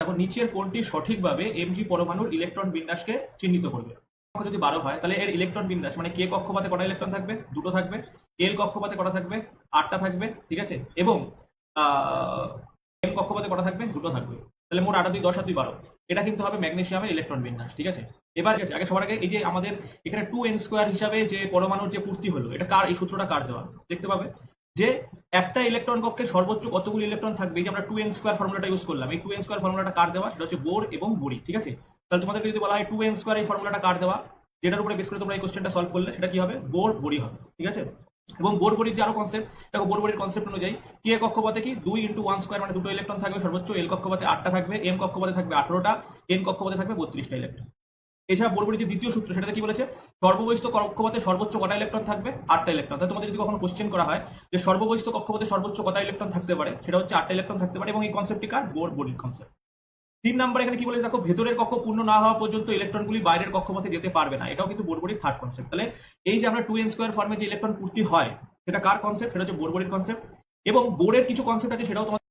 এখন নিচের কোনটি সঠিকভাবে এমজি পরমাণুর ইলেকট্রন বিন্যাসকে চিহ্নিত করবে? যদি 12 হয় তাহলে এর ইলেকট্রন বিন্যাস মানে কে কক্ষপথে কটা ইলেকট্রন থাকবে? দুটো থাকবে। এল কক্ষপথে কটা থাকবে? 8টা থাকবে, ঠিক আছে। এবং এম কক্ষপথে কটা থাকবে? দুটো থাকবে। তাহলে মোট 8 2 10 আর 2 12। এটা কিন্তু হবে ম্যাগনেসিয়ামের ইলেকট্রন বিন্যাস, ঠিক আছে। এবার আগে সবার আগে এই যে আমাদের এখানে 2n² হিসাবে যে পরমাণুর যে পূর্তি হলো, এটা কার? এই সূত্রটা কার দেওয়া দেখতে পাবে যে একটা ইলেকট্রন কক্ষে সর্বোচ্চ কতগুলো ইলেকট্রন থাকবে। এই যে আমরা 2n² ফর্মুলাটা ইউজ করলাম, এই 2n² ফর্মুলাটা কার দেওয়া? সেটা হচ্ছে বোর এবং বরি, ঠিক আছে। তাহলে তোমাদেরকে যদি বলা হয় 2n² এই ফর্মুলাটা কার দেওয়া, যেটার উপরে বেস করে তোমরা এই কোশ্চেনটা সলভ করলে, সেটা কি হবে? বোর বরি হবে, ঠিক আছে। এবং বোর বরির যে আরো কনসেপ্ট, দেখো বোর বরির কনসেপ্ট অনুযায়ী কে কক্ষপথে কি 2 × 1² মানে দুটো ইলেকট্রন থাকবে সর্বোচ্চ। এল কক্ষপথে 8টা থাকবে, এম কক্ষপথে থাকবে 18টা, এন কক্ষপথে থাকবে 32টা ইলেকট্রন। এছাড়া বোর বরির যে দ্বিতীয় সূত্র, সেটাতে কি বলেছে? সর্ববহিস্থ কক্ষপথে সর্বোচ্চ কটা ইলেকট্রন থাকবে? 8টা ইলেকট্রন। তাহলে তোমাদের যদি কখনো কোশ্চেন করা হয় যে সর্ববহিস্থ কক্ষপথে সর্বোচ্চ কটা ইলেকট্রন থাকতে পারে, সেটা হচ্ছে 8টা ইলেকট্রন থাকতে পারে। এবং এই কনসেপ্টটি কার? বোর বরির কনসেপ্ট। 3 নাম্বার এখানে কি বলেছে দেখো, ভেতরের কক্ষ পূর্ণ না হওয়া পর্যন্ত ইলেকট্রনগুলি বাইরের কক্ষপথে যেতে পারবে না। এটাও কিন্তু বোর বরির থার্ড কনসেপ্ট। তাহলে এই যে আমরা 2n² ফর্মে যে ইলেকট্রন পূর্তি হয়, সেটা কার কনসেপ্ট? সেটা হচ্ছে বোর বরির কনসেপ্ট। এবং বোরের কিছু কনসেপ্ট আছে, সেটাও তোমার